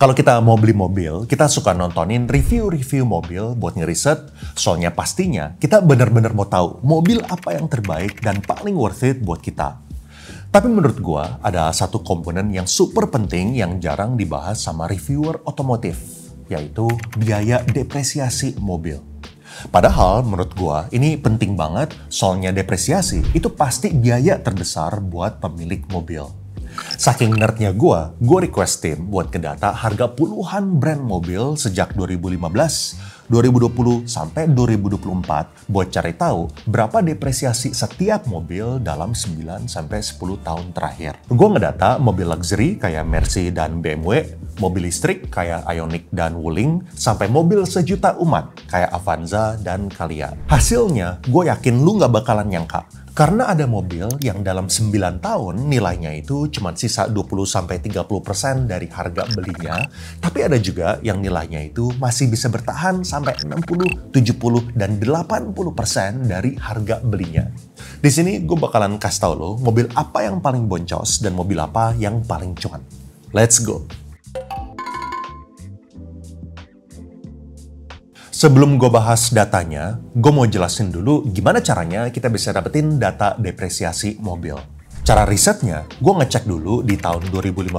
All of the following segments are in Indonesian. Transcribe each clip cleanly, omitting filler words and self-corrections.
Kalau kita mau beli mobil, kita suka nontonin review-review mobil buat ngeriset, soalnya pastinya kita benar-benar mau tahu mobil apa yang terbaik dan paling worth it buat kita. Tapi menurut gua, ada satu komponen yang super penting yang jarang dibahas sama reviewer otomotif, yaitu biaya depresiasi mobil. Padahal menurut gua ini penting banget, soalnya depresiasi itu pasti biaya terbesar buat pemilik mobil. Saking nerdnya gua request tim buat ngedata harga puluhan brand mobil sejak 2015, 2020 sampai 2024 buat cari tahu berapa depresiasi setiap mobil dalam 9 sampai 10 tahun terakhir. Gue ngedata mobil luxury kayak Mercy dan BMW, mobil listrik kayak Ioniq dan Wuling, sampai mobil sejuta umat kayak Avanza dan Calya. Hasilnya, gue yakin lu nggak bakalan nyangka. Karena ada mobil yang dalam 9 tahun nilainya itu cuma sisa 20-30% dari harga belinya, tapi ada juga yang nilainya itu masih bisa bertahan sampai 60, 70, dan 80% dari harga belinya. Di sini gue bakalan kasih tau lo mobil apa yang paling boncos dan mobil apa yang paling cuan. Let's go! Sebelum gue bahas datanya, gue mau jelasin dulu gimana caranya kita bisa dapetin data depresiasi mobil. Cara risetnya, gue ngecek dulu di tahun 2015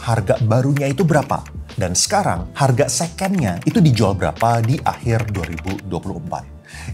harga barunya itu berapa. Dan sekarang harga secondnya itu dijual berapa di akhir 2024.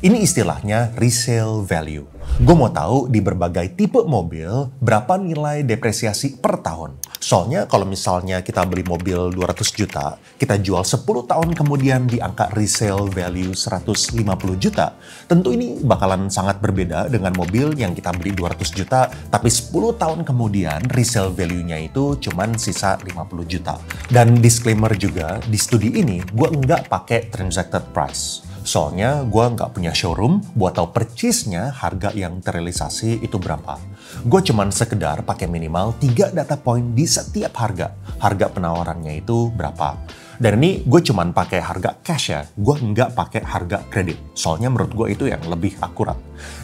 Ini istilahnya resale value. Gue mau tahu di berbagai tipe mobil berapa nilai depresiasi per tahun. Soalnya kalau misalnya kita beli mobil 200 juta, kita jual 10 tahun kemudian di angka resale value 150 juta, tentu ini bakalan sangat berbeda dengan mobil yang kita beli 200 juta, tapi 10 tahun kemudian resale value-nya itu cuman sisa 50 juta. Dan disclaimer juga, di studi ini gue nggak pakai transacted price. Soalnya gue nggak punya showroom buat tahu percisnya harga yang terrealisasi itu berapa. Gue cuman sekedar pakai minimal 3 data point di setiap harga. Harga penawarannya itu berapa. Dan ini gue cuman pakai harga cash ya, gue nggak pakai harga kredit. Soalnya menurut gue itu yang lebih akurat.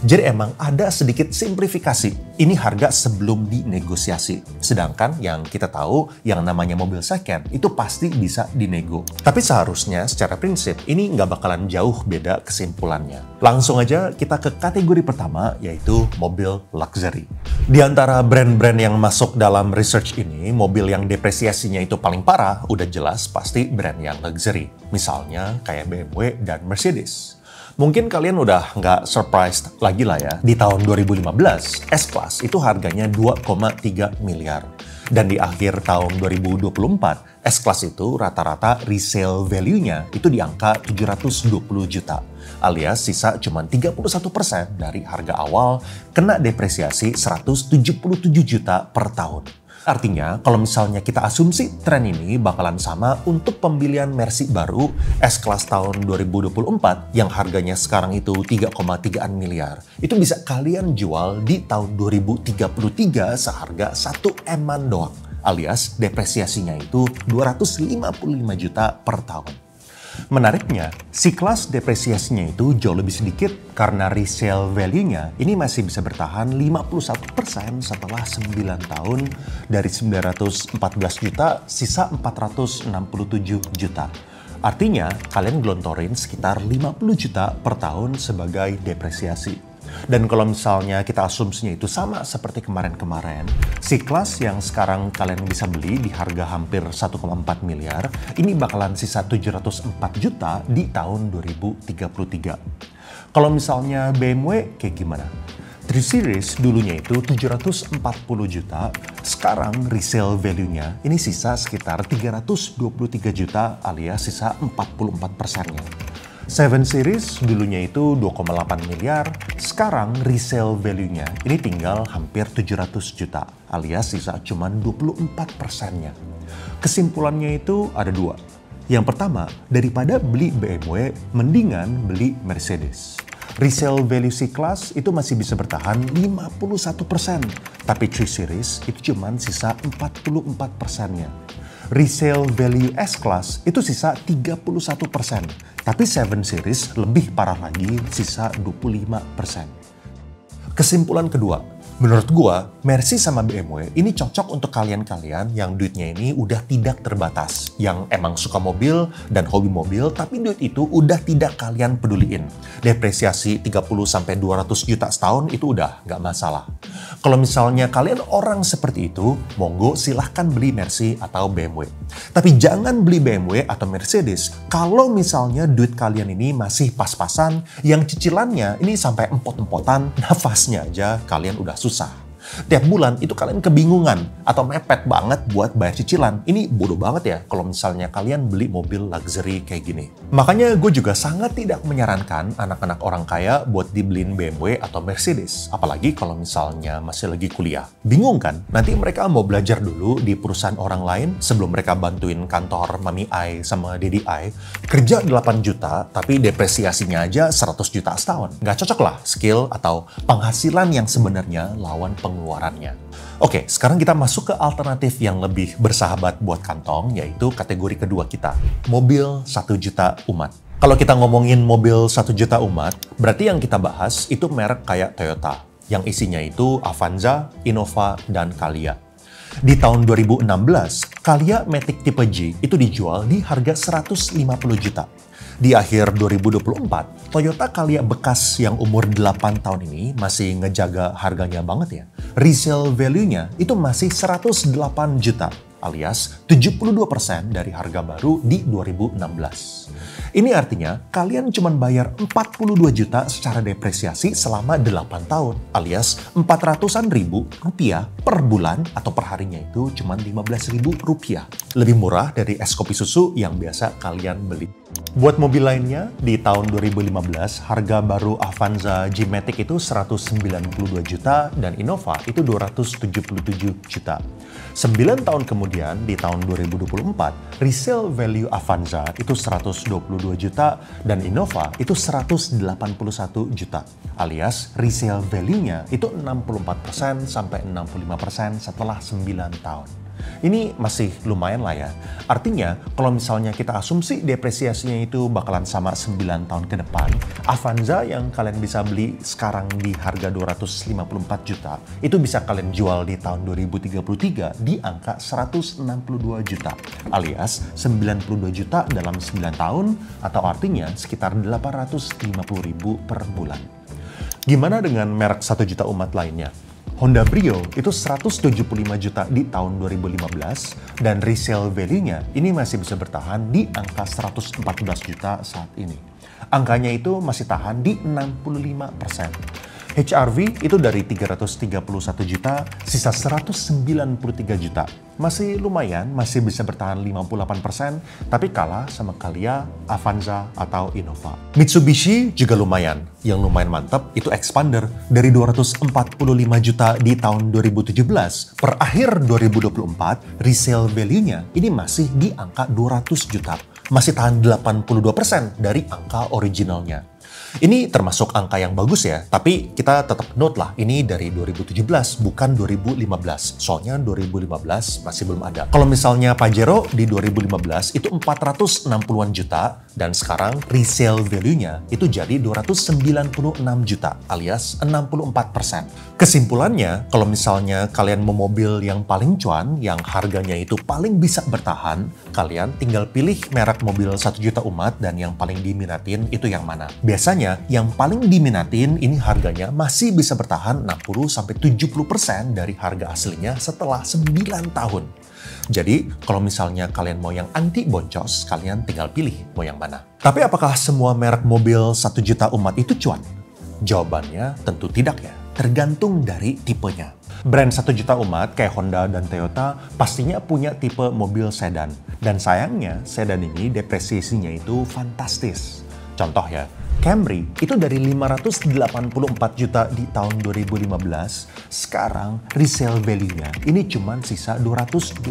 Jadi emang ada sedikit simplifikasi. Ini harga sebelum dinegosiasi. Sedangkan yang kita tahu, yang namanya mobil second, itu pasti bisa dinego. Tapi seharusnya secara prinsip, ini nggak bakalan jauh beda kesimpulannya. Langsung aja kita ke kategori pertama, yaitu mobil luxury. Di antara brand-brand yang masuk dalam research ini, mobil yang depresiasinya itu paling parah, udah jelas pasti brand yang luxury. Misalnya kayak BMW dan Mercedes. Mungkin kalian udah nggak surprised lagi lah ya. Di tahun 2015, S-Class itu harganya 2,3 miliar. Dan di akhir tahun 2024, S-Class itu rata-rata resale value-nya itu di angka 720 juta. Alias sisa cuma 31% dari harga awal, kena depresiasi 177 juta per tahun. Artinya, kalau misalnya kita asumsi tren ini bakalan sama untuk pembelian Mercy baru S-Class tahun 2024 yang harganya sekarang itu 3,3 miliar. Itu bisa kalian jual di tahun 2033 seharga 1 M-an doang. Alias depresiasinya itu 255 juta per tahun. Menariknya, C-Class depresiasinya itu jauh lebih sedikit karena resale value-nya ini masih bisa bertahan 51% setelah 9 tahun dari 914 juta sisa 467 juta. Artinya, kalian gelontorin sekitar 50 juta per tahun sebagai depresiasi. Dan kalau misalnya kita asumsinya itu sama seperti kemarin-kemarin, C-Class yang sekarang kalian bisa beli di harga hampir 1,4 miliar, ini bakalan sisa 704 juta di tahun 2033. Kalau misalnya BMW kayak gimana? 3 Series dulunya itu 740 juta, sekarang resale value-nya ini sisa sekitar 323 juta alias sisa 44%-nya. 7 Series dulunya itu 2,8 miliar, sekarang resale value-nya ini tinggal hampir 700 juta, alias sisa cuma 24%-nya. Kesimpulannya itu ada dua. Yang pertama, daripada beli BMW, mendingan beli Mercedes. Resale value C-Class itu masih bisa bertahan 51%, tapi 3 Series itu cuma sisa 44%-nya. Resale value S-Class itu sisa 31%, tapi 7 Series lebih parah lagi, sisa 25%. Kesimpulan kedua, Menurut gua, Mercy sama BMW ini cocok untuk kalian-kalian yang duitnya ini udah tidak terbatas. Yang emang suka mobil dan hobi mobil, tapi duit itu udah tidak kalian peduliin. Depresiasi 30-200 juta setahun itu udah nggak masalah. Kalau misalnya kalian orang seperti itu, monggo silahkan beli Mercy atau BMW. Tapi jangan beli BMW atau Mercedes kalau misalnya duit kalian ini masih pas-pasan, yang cicilannya ini sampai empot-empotan, nafasnya aja kalian udah susah. Tiap bulan itu kalian kebingungan atau mepet banget buat bayar cicilan. Ini bodoh banget ya kalau misalnya kalian beli mobil luxury kayak gini. Makanya gue juga sangat tidak menyarankan anak-anak orang kaya buat dibeliin BMW atau Mercedes. Apalagi kalau misalnya masih lagi kuliah. Bingung kan? Nanti mereka mau belajar dulu di perusahaan orang lain sebelum mereka bantuin kantor Mami I sama Daddy I. Kerja 8 juta tapi depresiasinya aja 100 juta setahun. Nggak cocok lah skill atau penghasilan yang sebenarnya lawan pengeluarannya. Oke, sekarang kita masuk ke alternatif yang lebih bersahabat buat kantong, yaitu kategori kedua kita, mobil 1 juta umat. Kalau kita ngomongin mobil 1 juta umat, berarti yang kita bahas itu merek kayak Toyota, yang isinya itu Avanza, Innova, dan Calya. Di tahun 2016, Calya Matic tipe G itu dijual di harga 150 juta. Di akhir 2024, Toyota Calya bekas yang umur 8 tahun ini masih ngejaga harganya banget ya. Resale value-nya itu masih 108 juta, alias 72% dari harga baru di 2016. Ini artinya kalian cuma bayar 42 juta secara depresiasi selama 8 tahun, alias 400-an ribu rupiah per bulan atau per harinya itu cuma 15.000 rupiah. Lebih murah dari es kopi susu yang biasa kalian beli. Buat mobil lainnya, di tahun 2015, harga baru Avanza G-Matic itu 192 juta dan Innova itu 277 juta. 9 tahun kemudian, di tahun 2024, resale value Avanza itu 122 juta dan Innova itu 181 juta. Alias resale value-nya itu 64% sampai 65% setelah 9 tahun. Ini masih lumayan lah ya. Artinya, kalau misalnya kita asumsi depresiasinya itu bakalan sama 9 tahun ke depan, Avanza yang kalian bisa beli sekarang di harga 254 juta, itu bisa kalian jual di tahun 2033 di angka 162 juta, alias 92 juta dalam 9 tahun, atau artinya sekitar 850 ribu per bulan. Gimana dengan merek 1 juta umat lainnya? Honda Brio itu 175 juta di tahun 2015 dan resale value-nya ini masih bisa bertahan di angka 114 juta saat ini. Angkanya itu masih tahan di 65%. HR-V itu dari 331 juta, sisa 193 juta. Masih lumayan, masih bisa bertahan 58%, tapi kalah sama Calya, Avanza, atau Innova. Mitsubishi juga lumayan. Yang lumayan mantap itu Expander dari 245 juta di tahun 2017. Per akhir 2024, resale value-nya ini masih di angka 200 juta. Masih tahan 82% dari angka originalnya. Ini termasuk angka yang bagus ya, tapi kita tetap note lah, ini dari 2017, bukan 2015. Soalnya 2015 masih belum ada. Kalau misalnya Pajero di 2015 itu 460-an juta, dan sekarang resale value-nya itu jadi 296 juta, alias 64%. Kesimpulannya, kalau misalnya kalian mau mobil yang paling cuan, yang harganya itu paling bisa bertahan, kalian tinggal pilih merek mobil 1 juta umat dan yang paling diminatin itu yang mana. Biasanya yang paling diminatin ini harganya masih bisa bertahan 60-70% dari harga aslinya setelah 9 tahun. Jadi, kalau misalnya kalian mau yang anti boncos, kalian tinggal pilih mau yang mana. Tapi apakah semua merek mobil 1 juta umat itu cuan? Jawabannya tentu tidak ya. Tergantung dari tipenya. Brand 1 juta umat kayak Honda dan Toyota pastinya punya tipe mobil sedan. Dan sayangnya, sedan ini depresiasinya itu fantastis. Contoh ya, Camry itu dari 584 juta di tahun 2015, sekarang resale value-nya ini cuman sisa 225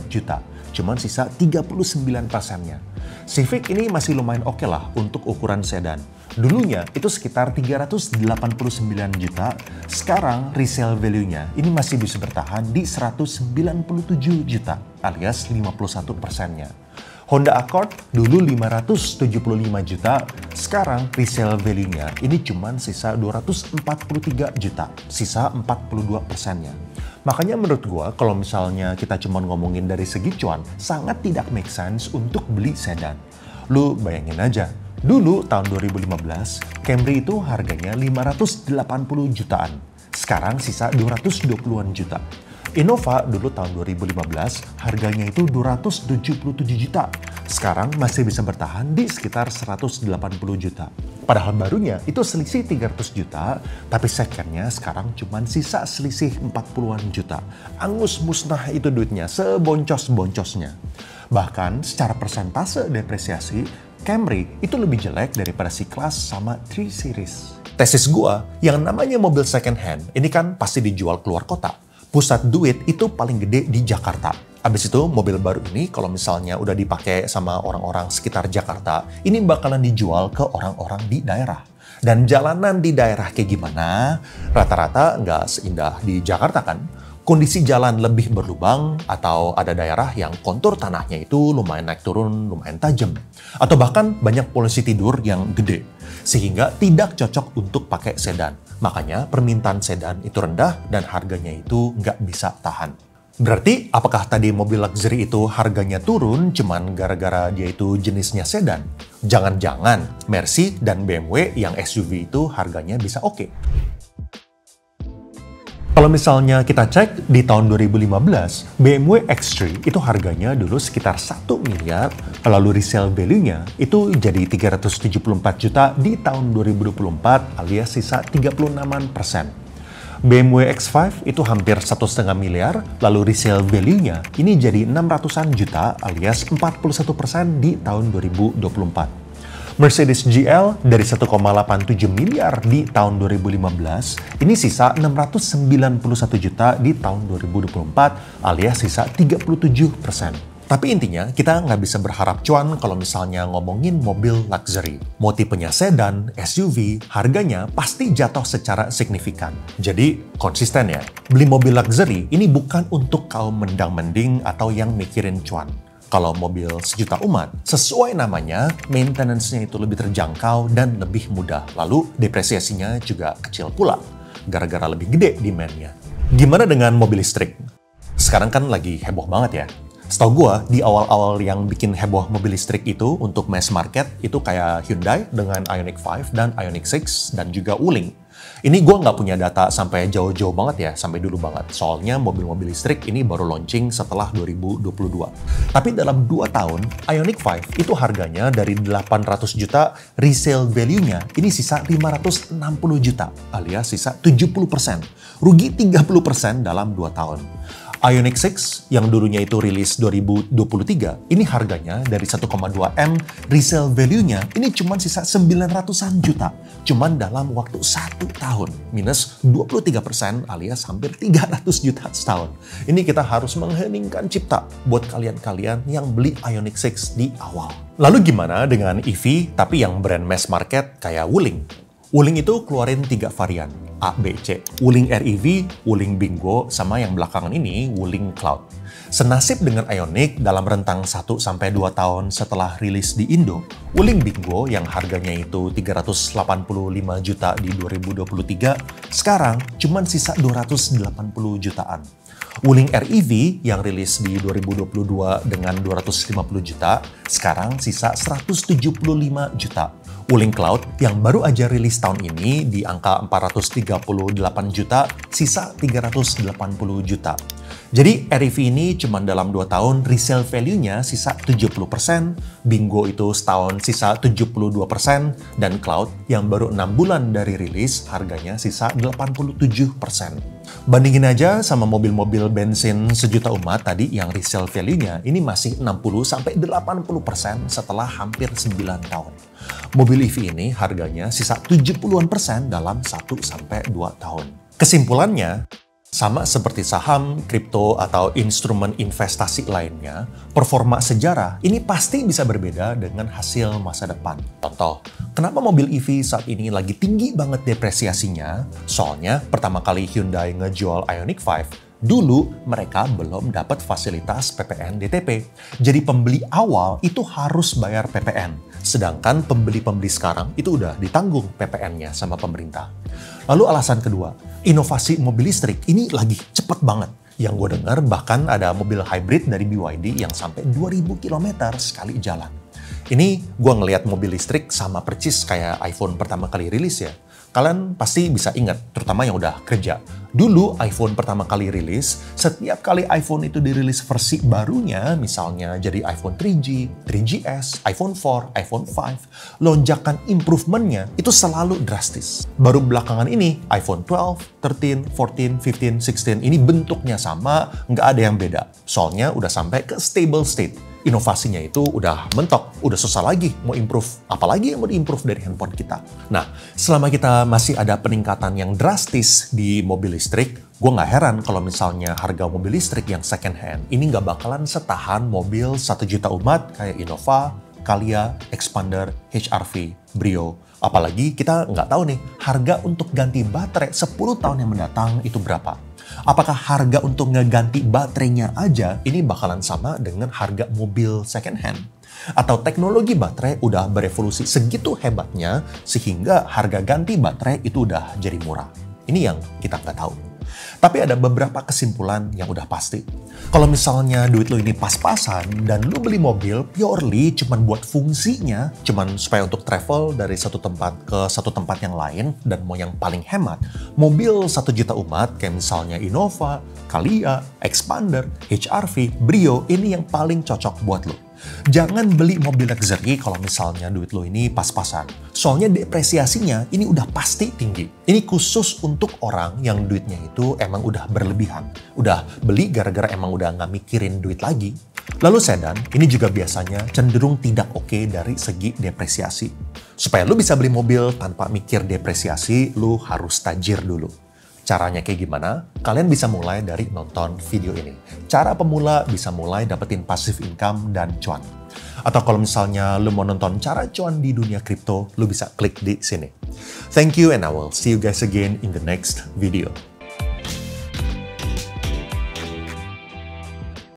juta, cuman sisa 39%-nya. Civic ini masih lumayan oke lah untuk ukuran sedan. Dulunya itu sekitar 389 juta, sekarang resale value-nya ini masih bisa bertahan di 197 juta, alias 51%-nya. Honda Accord dulu 575 juta, sekarang resale value-nya ini cuma sisa 243 juta, sisa 42%-nya. Makanya menurut gua kalau misalnya kita cuma ngomongin dari segi cuan, sangat tidak make sense untuk beli sedan. Lu bayangin aja, dulu tahun 2015, Camry itu harganya 580 jutaan, sekarang sisa 220-an juta. Innova dulu tahun 2015 harganya itu 277 juta. Sekarang masih bisa bertahan di sekitar 180 juta. Padahal barunya itu selisih 300 juta, tapi secondnya sekarang cuma sisa selisih 40-an juta. Angus musnah itu duitnya, seboncos-boncosnya. Bahkan secara persentase depresiasi, Camry itu lebih jelek daripada C-Class sama 3 Series. Tesis gua, yang namanya mobil second hand, ini kan pasti dijual keluar kota. Pusat duit itu paling gede di Jakarta. Abis itu mobil baru ini kalau misalnya udah dipakai sama orang-orang sekitar Jakarta, ini bakalan dijual ke orang-orang di daerah. Dan jalanan di daerah kayak gimana? Rata-rata nggak seindah di Jakarta kan? Kondisi jalan lebih berlubang atau ada daerah yang kontur tanahnya itu lumayan naik turun, lumayan tajam. Atau bahkan banyak polusi tidur yang gede. Sehingga tidak cocok untuk pakai sedan. Makanya permintaan sedan itu rendah dan harganya itu nggak bisa tahan. Berarti apakah tadi mobil luxury itu harganya turun cuman gara-gara dia itu jenisnya sedan? Jangan-jangan Mercy dan BMW yang SUV itu harganya bisa oke. Kalau misalnya kita cek di tahun 2015, BMW X3 itu harganya dulu sekitar 1 miliar, lalu resale value-nya itu jadi 374 juta di tahun 2024 alias sisa 36%. BMW X5 itu hampir 1,5 miliar, lalu resale value-nya ini jadi 600-an juta alias 41% di tahun 2024. Mercedes GL dari 1,87 miliar di tahun 2015, ini sisa 691 juta di tahun 2024 alias sisa 37%. Tapi intinya, kita nggak bisa berharap cuan kalau misalnya ngomongin mobil luxury. Mau tipenya sedan, SUV, harganya pasti jatuh secara signifikan. Jadi, konsisten ya. Beli mobil luxury ini bukan untuk kaum mendang-mending atau yang mikirin cuan. Kalau mobil sejuta umat, sesuai namanya, maintenance-nya itu lebih terjangkau dan lebih mudah. Lalu depresiasinya juga kecil pula, gara-gara lebih gede demand-nya. Gimana dengan mobil listrik? Sekarang kan lagi heboh banget ya. Setahu gua, di awal-awal yang bikin heboh mobil listrik itu untuk mass market, itu kayak Hyundai dengan Ioniq 5 dan Ioniq 6 dan juga Wuling. Ini gue nggak punya data sampai jauh-jauh banget ya, sampai dulu banget. Soalnya mobil-mobil listrik ini baru launching setelah 2022. Tapi dalam 2 tahun, Ioniq 5 itu harganya dari 800 juta, resale value-nya ini sisa 560 juta, alias sisa 70%. Rugi 30% dalam 2 tahun. Ioniq 6 yang dulunya itu rilis 2023, ini harganya dari 1,2 M, resale value-nya ini cuma sisa 900-an juta. Cuman dalam waktu 1 tahun, minus 23% alias hampir 300 juta setahun. Ini kita harus mengheningkan cipta buat kalian-kalian yang beli Ioniq 6 di awal. Lalu gimana dengan EV tapi yang brand mass market kayak Wuling? Wuling itu keluarin 3 varian, A, B, C. Wuling REV, Wuling Bingo, sama yang belakangan ini, Wuling Cloud. Senasib dengan Ioniq dalam rentang 1-2 tahun setelah rilis di Indo, Wuling Bingo yang harganya itu 385 juta di 2023, sekarang cuma sisa 280 jutaan. Wuling REV yang rilis di 2022 dengan 250 juta, sekarang sisa 175 juta. Wuling Cloud yang baru aja rilis tahun ini di angka 438 juta, sisa 380 juta. Jadi REV ini cuma dalam 2 tahun resale value-nya sisa 70%, Bingo itu setahun sisa 72%, dan Cloud yang baru 6 bulan dari rilis harganya sisa 87%. Bandingin aja sama mobil-mobil bensin sejuta umat tadi yang resale value-nya ini masih 60-80% setelah hampir 9 tahun. Mobil EV ini harganya sisa 70% dalam 1-2 tahun. Kesimpulannya, sama seperti saham, kripto, atau instrumen investasi lainnya, performa sejarah ini pasti bisa berbeda dengan hasil masa depan. Contoh, kenapa mobil EV saat ini lagi tinggi banget depresiasinya? Soalnya pertama kali Hyundai ngejual Ioniq 5, Dulu mereka belum dapat fasilitas PPN DTP. Jadi pembeli awal itu harus bayar PPN. Sedangkan pembeli-pembeli sekarang itu udah ditanggung PPN-nya sama pemerintah. Lalu alasan kedua, inovasi mobil listrik ini lagi cepet banget. Yang gue dengar bahkan ada mobil hybrid dari BYD yang sampai 2000 km sekali jalan. Ini gue ngelihat mobil listrik sama percis kayak iPhone pertama kali rilis ya. Kalian pasti bisa ingat, terutama yang udah kerja. Dulu iPhone pertama kali rilis, setiap kali iPhone itu dirilis versi barunya, misalnya jadi iPhone 3G, 3GS, iPhone 4, iPhone 5, lonjakan improvementnya itu selalu drastis. Baru belakangan ini, iPhone 12, 13, 14, 15, 16, ini bentuknya sama, nggak ada yang beda. Soalnya udah sampai ke stable state. Inovasinya itu udah mentok, udah susah lagi mau improve. Apalagi yang mau diimprove dari handphone kita. Nah, selama kita masih ada peningkatan yang drastis di mobil listrik, gue nggak heran kalau misalnya harga mobil listrik yang second hand ini nggak bakalan setahan mobil 1 juta umat kayak Innova, Calya, Expander, HR-V, Brio. Apalagi kita nggak tahu nih, harga untuk ganti baterai 10 tahun yang mendatang itu berapa. Apakah harga untuk ngeganti baterainya aja ini bakalan sama dengan harga mobil second hand? Atau teknologi baterai udah berevolusi segitu hebatnya sehingga harga ganti baterai itu udah jadi murah? Ini yang kita nggak tahu. Tapi ada beberapa kesimpulan yang udah pasti. Kalau misalnya duit lo ini pas-pasan dan lo beli mobil purely cuman buat fungsinya, cuman supaya untuk travel dari satu tempat ke satu tempat yang lain dan mau yang paling hemat, mobil 1 juta umat kayak misalnya Innova, Calya, Expander, HR-V, Brio ini yang paling cocok buat lo. Jangan beli mobil luxury kalau misalnya duit lo ini pas-pasan. Soalnya depresiasinya ini udah pasti tinggi. Ini khusus untuk orang yang duitnya itu emang udah berlebihan. Udah beli gara-gara emang udah nggak mikirin duit lagi. Lalu sedan, ini juga biasanya cenderung tidak oke dari segi depresiasi. Supaya lo bisa beli mobil tanpa mikir depresiasi, lo harus tajir dulu. Caranya kayak gimana? Kalian bisa mulai dari nonton video ini. Cara pemula bisa mulai dapetin passive income dan cuan. Atau kalau misalnya lu mau nonton cara cuan di dunia kripto, lu bisa klik di sini. Thank you and I will see you guys again in the next video.